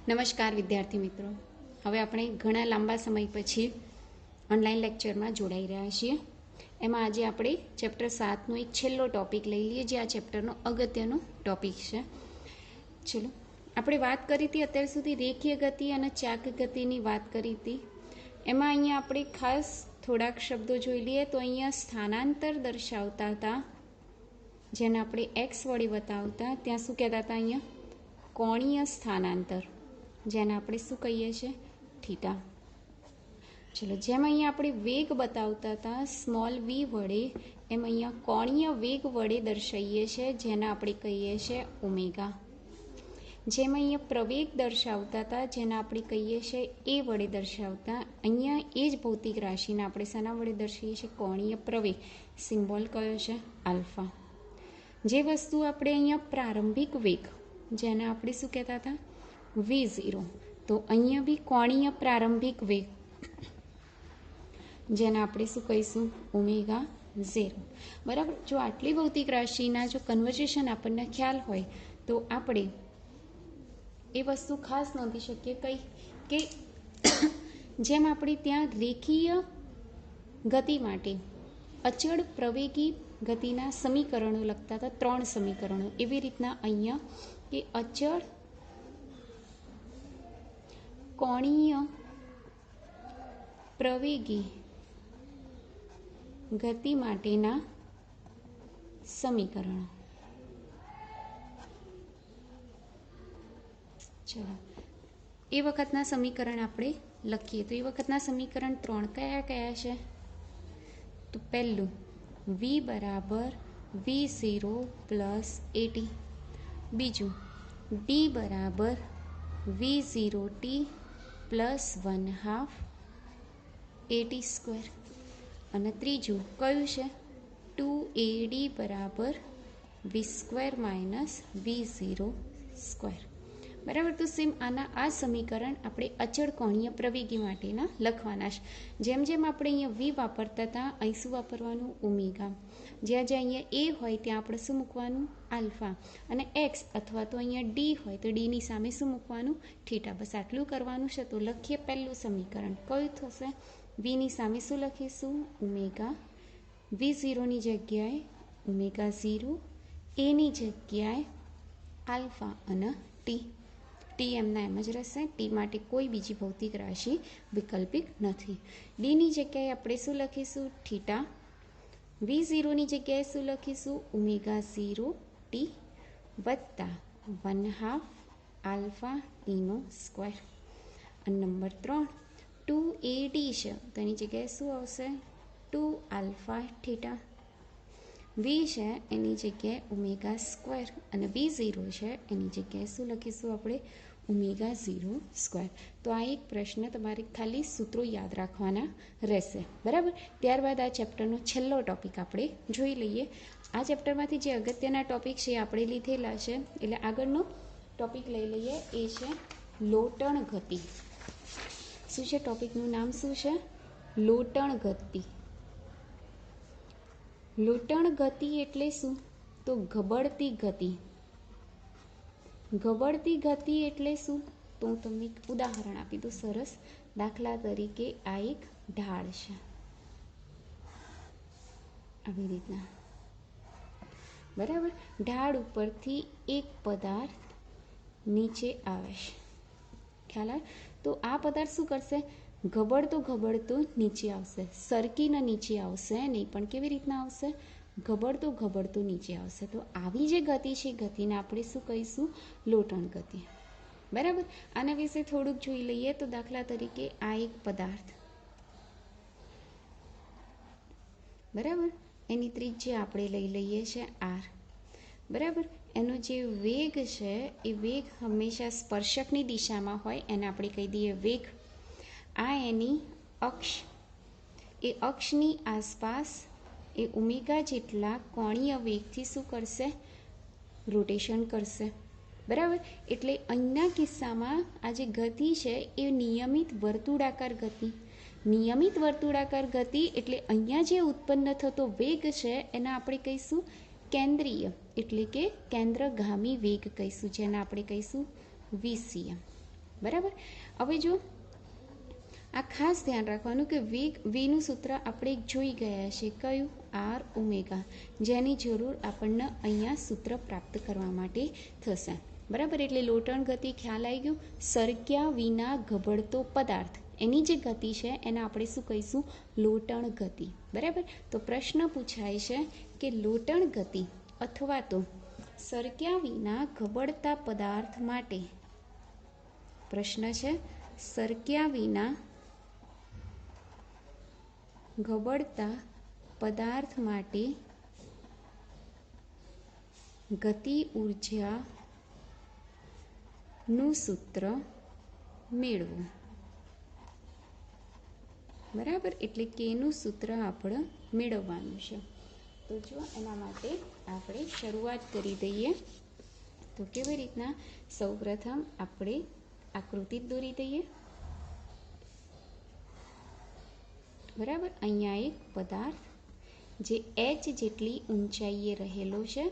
નમસ્કાર વિદ્યાર્થી મિત્રો, હવે આપણે ઘણા લાંબા સમય પછી ઓનલાઈન લેક્ચરમાં જોડાઈ રહ્યા છીએ. એમાં આજે આપણે ચેપ્ટર 7નો એક છેલ્લો ટોપિક લઈ લઈએ, જે આ ચેપ્ટરનો અગત્યનો ટોપિક છે. ચલો, આપણે વાત કરી હતી અત્યાર સુધી રેખીય ગતિ અને ચાક ગતિની વાત કરી હતી. એમાં અહીંયા આપણે ખાસ થોડાક શબ્દો જોઈ લઈએ તો અહીંયા સ્થાનાંતર દર્શાવતા હતા, જેને આપણે એક્સ વડે બતાવતા, ત્યાં શું કહેતા હતા? અહીંયા કોણીય સ્થાનાંતર, જેને આપણે શું કહીએ છીએ? થીટા. ચલો, જેમ અહીંયા આપણે વેગ બતાવતા હતા સ્મોલ વી વડે, એમ અહીંયા કોણીય વેગ વડે દર્શાવીએ છીએ, જેને આપણે કહીએ છીએ ઓમેગા. જેમ અહીંયા પ્રવેગ દર્શાવતા હતા, જેને આપણે કહીએ છીએ એ વડે દર્શાવતા, અહીંયા એ જ ભૌતિક રાશિને આપણે શાના વડે દર્શાવીએ છીએ? કોણીય પ્રવેગ. સિમ્બોલ કયો છે? આલ્ફા. જે વસ્તુ આપણે અહીંયા પ્રારંભિક વેગ, જેને આપણે શું કહેતા હતા? V0. તો અહીંયા બી કોણીય પ્રારંભિક વેગ, જેને આપણે શું કહીશું? ઓમેગા 0. બરાબર. જો આટલી ભૌતિક રાશિના જો કન્વર્ઝેશન આપણને ખ્યાલ હોય તો આપણે એ વસ્તુ ખાસ નોંધી શકીએ કઈ કે જેમ આપણે ત્યાં રેખીય ગતિ માટે અચળ પ્રવેગી ગતિના સમીકરણો લખતા હતા, 3 સમીકરણો, એવી રીતના અહીંયા કે અચળ કોણીય પ્રવેગી ગતિ માટેના સમીકરણો. ચલો, એ વખતના સમીકરણ આપણે લખીએ તો એ વખતના સમીકરણ 3 કયા કયા છે? તો પહેલું v બરાબર v0 પ્લસ at, બીજું d બરાબર v0t પ્લસ 1/2 at સ્ક્વેર, અને ત્રીજું કયું છે? 2ad બરાબર v square minus v0 square. બરાબર. તો સેમ આના આ સમીકરણ આપણે અચળ કોણીય પ્રવેગી માટેના લખવાના છે. જેમ જેમ આપણે અહીંયા v વાપરતા હતા, અહીં શું વાપરવાનું? ઓમેગા. જ્યાં જ્યાં અહીંયા એ હોય ત્યાં આપણે શું મૂકવાનું? આલ્ફા. અને એક્સ અથવા તો અહીંયા ડી હોય તો ડીની સામે શું મૂકવાનું? થીટા. બસ આટલું કરવાનું છે. તો લખીએ પહેલું સમીકરણ. કયું થશે? વીની સામે શું લખીશું? ઓમેગા. v0ની જગ્યાએ ઓમેગા 0, એની જગ્યાએ આલ્ફા અને ટી. ટી એમના એમ જ રહેશે. ટી માટે કોઈ બીજી ભૌતિક રાશિ વૈકલ્પિક નથી. ડીની જગ્યાએ આપણે શું લખીશું? થીટા. v0ની જગ્યાએ શું લખીશું? ઓમેગા 0 ટી વત્તા 1/2 આલ્ફા ઈનો સ્ક્વેર. અને નંબર 3 2ad છે તો એની જગ્યાએ શું આવશે? 2 આલ્ફા થીટા. v છે એની જગ્યાએ ઓમેગા સ્ક્વેર, અને v0 છે એની જગ્યાએ શું લખીશું આપણે? Omega 0 square. તો આ એક પ્રશ્ન તમારે ખાલી સૂત્રો યાદ રાખવાના રહેશે. બરાબર. ત્યારબાદ આ ચેપ્ટરનો છેલ્લો ટોપિક આપણે જોઈ લઈએ. આ ચેપ્ટરમાંથી જે અગત્યના ટોપિક છે એ આપણે લીધેલા છે, એટલે આગળનો ટોપિક લઈ લઈએ. એ છે લોટણ ગતિ. શું છે ટોપિકનું નામ? શું છે? લોટણ ગતિ. લોટણ ગતિ એટલે શું? તો ગબડતી ગતિ. ગબડતી ગતિ એટલે શું? તો હું તમને એક ઉદાહરણ આપી દઉં સરસ. દાખલા તરીકે આ એક ઢાળ છે, આવી રીતના. બરાબર. ઢાળ ઉપરથી એક પદાર્થ નીચે આવે છે, ખ્યાલ આવે? તો આ પદાર્થ શું કરશે? ગબડતો નીચે આવશે. સરકીને નીચે આવશે નહીં, પણ કેવી રીતના આવશે? ગબડતો નીચે આવશે. તો આવી જે ગતિ છે, ગતિને આપણે શું કહીશું? લોટણ ગતિ. બરાબર. આના વિશે થોડુંક જોઈ લઈએ. તો દાખલા તરીકે આ એક પદાર્થ, બરાબર, એની ત્રિજ્યા આપણે લઈ લઈએ છે r. બરાબર. એનો જે વેગ છે એ વેગ હંમેશા સ્પર્શકની દિશામાં હોય, એને આપણે કહી દઈએ વેગ. આ એની અક્ષ, એ અક્ષની આસપાસ એ ઓમેગા જેટલા કોણીય વેગથી શું કરશે? રોટેશન કરશે. બરાબર. એટલે અહીંના કિસ્સામાં આ જે ગતિ છે એ નિયમિત વર્તુળાકાર ગતિ. નિયમિત વર્તુળાકાર ગતિ એટલે અહીંયા જે ઉત્પન્ન થતો વેગ છે એને આપણે કહીશું કેન્દ્રીય, એટલે કે કેન્દ્રગામી વેગ કહીશું, જેને આપણે કહીશું VCM. બરાબર. હવે જો આ ખાસ ધ્યાન રાખવાનું કે વીનું સૂત્ર આપણે જોઈ ગયા છે, કયું? આર ઓમેગા, જેની જરૂર આપણને અહીંયા સૂત્ર પ્રાપ્ત કરવા માટે થશે. બરાબર. એટલે લોટણ ગતિ ખ્યાલ આવી ગયું. સરક્યા વિના ગબડતો પદાર્થ, એની જે ગતિ છે એને આપણે શું કહીશું? લોટણ ગતિ. બરાબર. તો પ્રશ્ન પૂછાય છે કે લોટણ ગતિ અથવા તો સરક્યા વિના ગબડતા પદાર્થ માટે, પ્રશ્ન છે સરક્યા વિના ગબડતા પદાર્થ માટે ગતિ ઊર્જાનું સૂત્ર મેળવો. બરાબર. એટલે કેનું સૂત્ર આપણે મેળવવાનું છે. તો જો એના માટે આપણે શરૂઆત કરી દઈએ. તો કેવી રીતના? સૌપ્રથમ આપણે આકૃતિ દોરી દઈએ. બરાબર. અહીંયા એક પદાર્થ જે h જેટલી ઊંચાઈએ રહેલો છે.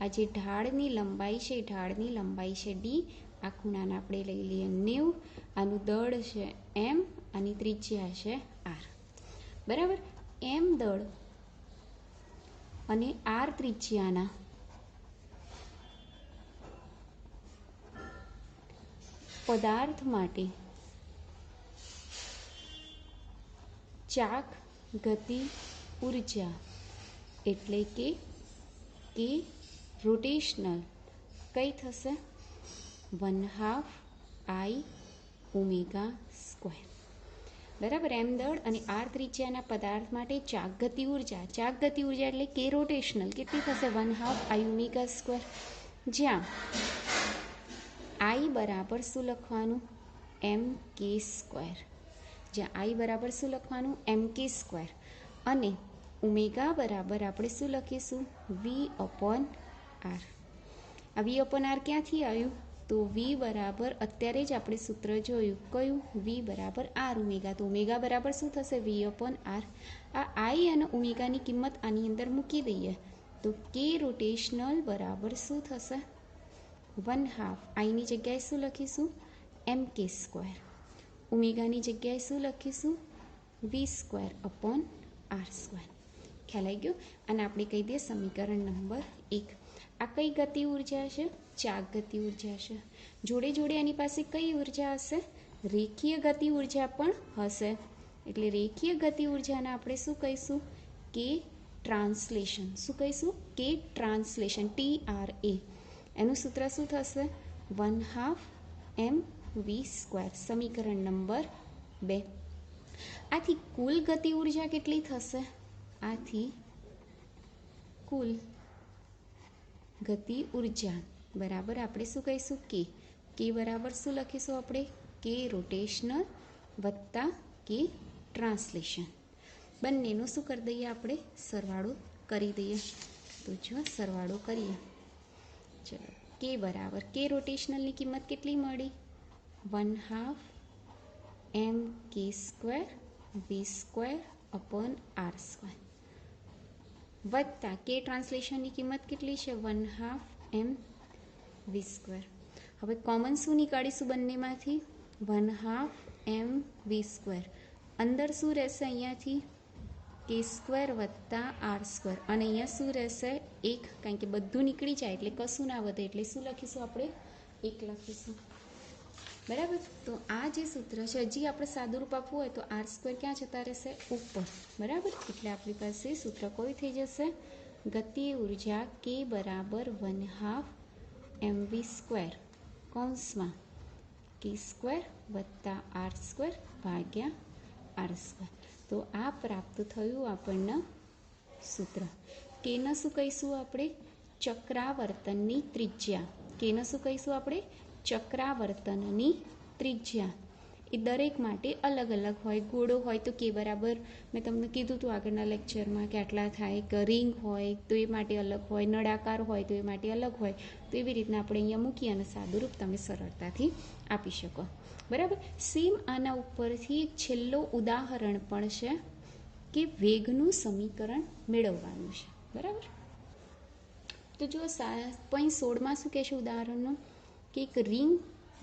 આ જે ઢાળની લંબાઈ છે, ઢાળની લંબાઈ છે d. આ ખૂણાને આપણે લઈ લઈએ 90. આનું દળ છે m, આની ત્રિજ્યા છે r. બરાબર. m દળ અને r ત્રિજ્યાના પદાર્થ માટે ચાક ગતિ ઊર્જા એટલે કે રોટેશનલ કઈ થશે? 1/2 I ઓમેગા સ્ક્વેર. બરાબર. એમ દળ અને આર ત્રિજ્યાના પદાર્થ માટે ચાક ગતિ ઊર્જા, ચાક ગતિ ઊર્જા એટલે કે રોટેશનલ કેટલી થશે? 1/2 I ઓમેગા સ્ક્વેર. જ્યાં I બરાબર શું લખવાનું? mk square. જ્યાં I બરાબર શું લખવાનું? mk square. અને ઓમેગા બરાબર આપણે શું લખીશું? v/r. આ v/r ક્યાંથી આવ્યું? તો v બરાબર અત્યારે જ આપણે સૂત્ર જોયું, કયું? v બરાબર r ઓમેગા. તો ઓમેગા બરાબર શું થશે? v/r. આ I અને ઓમેગાની કિંમત આની અંદર મૂકી દઈએ તો k રોટેશનલ બરાબર શું થશે? 1/2 I ની જગ્યાએ શું લખીશું? mk square. ઓમેગાની જગ્યાએ શું લખીશું? v²/r². ખ્યાલ આવી ગયો? અને આપણે કહી દઈએ સમીકરણ નંબર 1. આ કઈ ગતિ ઊર્જા છે? ચાક ગતિ ઊર્જા છે. જોડે જોડે એની પાસે કઈ ઊર્જા હશે? રેખીય ગતિ ઊર્જા પણ હશે. એટલે રેખીય ગતિ ઊર્જાને આપણે શું કહીશું? કે ટ્રાન્સલેશન. શું કહીશું? કે ટ્રાન્સલેશન. TRA. એનું સૂત્ર શું થશે? 1/2 mv². સમીકરણ નંબર 2. આથી કુલ ગતિ ઊર્જા કેટલી થશે? આથી કુલ ગતિ ઊર્જા બરાબર આપણે શું કહીશું? કે બરાબર શું લખીશું આપણે? કે રોટેશનલ વત્તા કે ટ્રાન્સલેશન. બંનેનું શું કરી દઈએ આપણે? સરવાળો કરી દઈએ. તો જો સરવાળો કરીએ. ચલો. કે બરાબર કે રોટેશનલની કિંમત કેટલી મળી? 1/2 mk સ્ક્વેર v²/r² વત્તા કે ટ્રાન્સલેશનની કિંમત કેટલી છે? 1/2 mv². હવે કોમન શું નીકાળીશું બંનેમાંથી? 1/2 mv². અંદર શું રહેશે? અહીંયાથી k² વત્તા r². અને અહીંયા શું રહેશે? 1. કારણ કે બધું નીકળી જાય એટલે કશું ના વધે એટલે શું લખીશું આપણે? 1 લખીશું. બરાબર. તો આ જે સૂત્ર છે, હજી આપણે સાદુરૂપ આપવું હોય તો r² ક્યાં જતા રહેશે? ઉપર. બરાબર. એટલે આપણી પાસે સૂત્ર કોઈ થઈ જશે? ગતિ ઊર્જા k બરાબર 1/2 mv² કૌંસમાં k² વત્તા r² ભાગ્યા r². તો આ પ્રાપ્ત થયું આપણને સૂત્ર. કેને શું કહીશું આપણે? ચક્રાવર્તનની ત્રિજ્યા. કેને શું કહીશું આપણે? ચક્રાવર્તનની ત્રિજ્યા. એ દરેક માટે અલગ અલગ હોય. ગોળો હોય તો કે બરાબર મેં તમને કીધું હતું આગળના લેક્ચરમાં કે આટલા થાય. કે રિંગ હોય તો એ માટે અલગ હોય, નળાકાર હોય તો એ માટે અલગ હોય. તો એવી રીતના આપણે અહીંયા મૂકી અને સાદુરૂપ તમે સરળતાથી આપી શકો. બરાબર. સેમ આના ઉપરથી એક છેલ્લો ઉદાહરણ પણ છે કે વેગનું સમીકરણ મેળવવાનું છે. બરાબર. તો જો 7.16માં શું કહે છે ઉદાહરણનું? કે એક રિંગ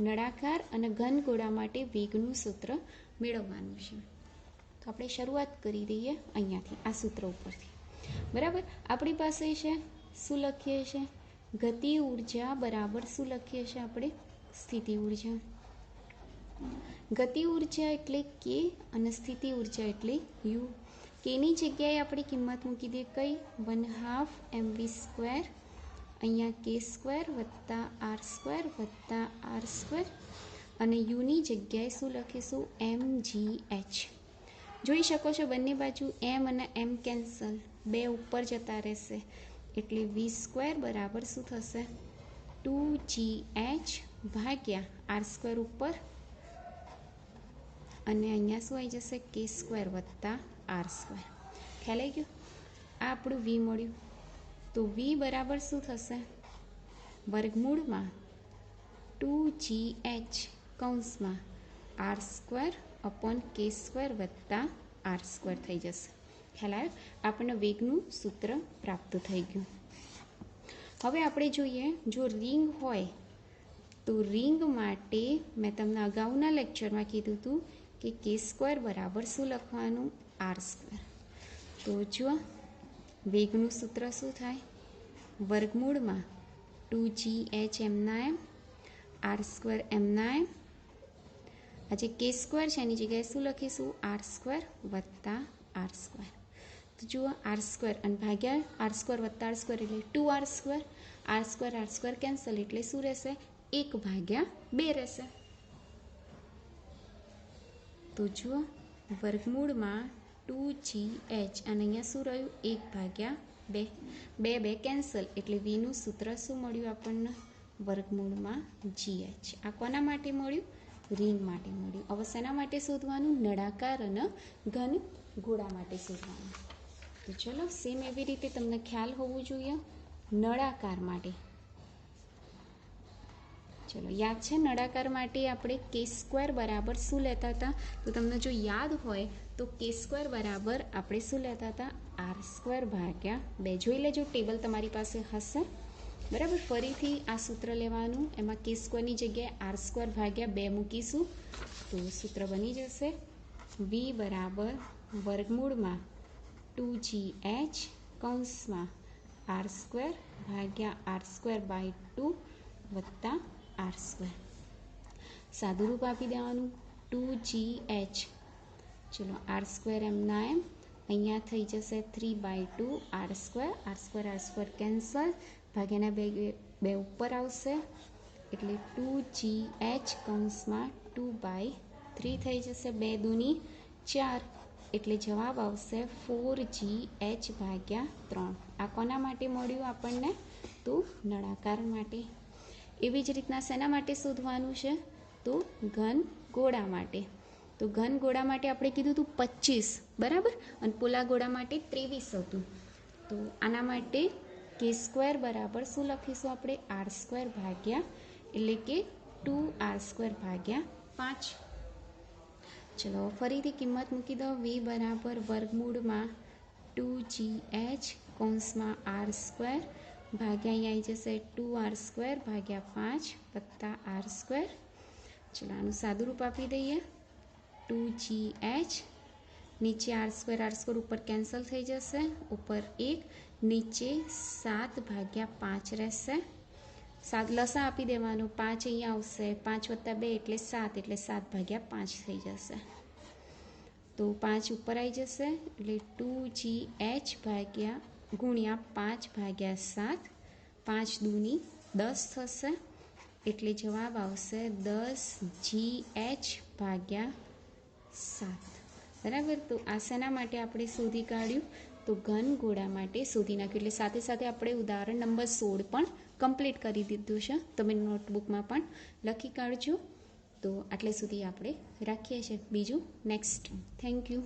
નળાકાર અને ઘન ગોળા માટે વેગનું સૂત્ર મેળવવાનું છે. તો આપણે શરૂઆત કરી દઈએ અહીંયાથી, આ સૂત્ર ઉપરથી. બરાબર, આપણી પાસે છે શું લખીએ છીએ? ગતિ ઉર્જા બરાબર શું લખીએ છીએ આપણે? સ્થિતિ ઉર્જા. ગતિ ઉર્જા એટલે કે અને સ્થિતિ ઉર્જા એટલે યુ. કેની જગ્યાએ આપણે કિંમત મૂકી દઈએ કઈ? 1/2 mv², અહીંયા k² વત્તા r² અને યુની જગ્યાએ શું લખીશું? mgh. જોઈ શકો છો બંને બાજુ m અને m કેન્સલ, બે ઉપર જતા રહેશે એટલે v² બરાબર શું થશે? 2gh ભાગ્યા r² ઉપર અને અહીંયા શું આવી જશે? k² વત્તા r². ખ્યાલ આવી ગયો? આ આપણું v મળ્યું. તો v બરાબર શું થશે? વર્ગમૂળમાં 2gh કૌંસમાં r² અપોન k² વત્તા r² થઈ જશે. ખ્યાલ આવ્યો? આપણને વેગનું સૂત્ર પ્રાપ્ત થઈ ગયું. હવે આપણે જોઈએ, જો રિંગ હોય તો રિંગ માટે મેં તમને અગાઉના લેક્ચરમાં કીધું હતું કે k² બરાબર શું લખવાનું? r². તો જો વેગનું સૂત્ર શું થાય? વર્ગમૂળમાં 2gh એમના એમ, r² એમના એમ. આ જે k² છે એની જગ્યાએ શું લખીશું? r² વત્તા r². તો જુઓ r² અને ભાગ્યા r² વત્તા r² એટલે 2r². r² કેન્સલ એટલે શું રહેશે? 1/2 રહેશે. તો જુઓ વર્ગમૂળમાં 2gh અને અહીંયા શું રહ્યું? 1/2. 2 કેન્સલ એટલે vનું સૂત્ર શું મળ્યું આપણને? વર્ગમૂળમાં gh. આ કોના માટે મળ્યું? રિંગ માટે મળ્યું. હવે શેના માટે શોધવાનું? નળાકાર અને ઘન ગોળા માટે શોધવાનું. તો ચલો સેમ એવી રીતે તમને ખ્યાલ હોવું જોઈએ નળાકાર માટે. ચલો યાદ છે નળાકાર માટે આપણે k² બરાબર શું લેતા હતા? તો તમને જો યાદ હોય તો k² બરાબર આપણે શું લેતા હતા? r² ભાગ્યા 2. જોઈ લેજો, ટેબલ તમારી પાસે હશે. બરાબર, ફરીથી આ સૂત્ર લેવાનું, એમાં k² ની જગ્યાએ r² ભાગ્યા 2 મૂકીશું તો સૂત્ર બની જશે v બરાબર વર્ગમૂળમાં 2gh કૌંસમાં r² ભાગ્યા r²/2 વત્તા r². સાદુરૂપ આપી દેવાનું 2gh. ચલો r² એમના એમ, અહીંયા થઈ જશે 3/2 r², કેન્સલ, ભાગ્યાના બે ઉપર આવશે એટલે 2gh કૌંસમાં 2/3 થઈ જશે. 2 દૂની 4 એટલે જવાબ આવશે 4gh ભાગ્યા 3. આ કોના માટે મળ્યું આપણને? તો નળાકાર માટે. એવી જ રીતના શેના માટે શોધવાનું છે? તો ઘન ગોળા માટે. તો ઘન ગોળા માટે આપણે કીધું હતું 25, બરાબર, અને પોલા ગોળા માટે 23 હતું. તો આના માટે k² બરાબર શું લખીશું આપણે? r² ભાગ્યા એટલે કે 2r² ભાગ્યા 5. ચલો ફરીથી કિંમત મૂકી દો. v બરાબર વર્ગમૂળમાં 2gh કૌંસમાં r² ભાગ્યા અહીંયા આવી જશે 2r² ભાગ્યા 5 વત્તા r². ચલો આનું સાદુરૂપ આપી દઈએ. 2gh નીચે r² ઉપર કેન્સલ થઈ જશે, ઉપર 1, નીચે 7/5 રહેશે. લસા આપી દેવાનો, 5 અહીંયા આવશે, 5 વત્તા 2 એટલે 7, એટલે 7/5 થઈ જશે. તો 5 ઉપર આવી જશે એટલે 2gh ભાગ્યા ગુણ્યા 5/7, 5 દૂની 10 થશે એટલે જવાબ આવશે 10gh ભાગ્યા 7. બરાબર, તો આ શેના માટે આપણે શોધી કાઢ્યું? તો ઘન ગોળા માટે શોધી નાખ્યું. એટલે સાથે સાથે આપણે ઉદાહરણ નંબર 16 પણ કમ્પ્લીટ કરી દીધું છે. તમે નોટબુકમાં પણ લખી કાઢજો. તો આટલે સુધી આપણે રાખીએ છીએ. બીજું નેક્સ્ટ. Thank you.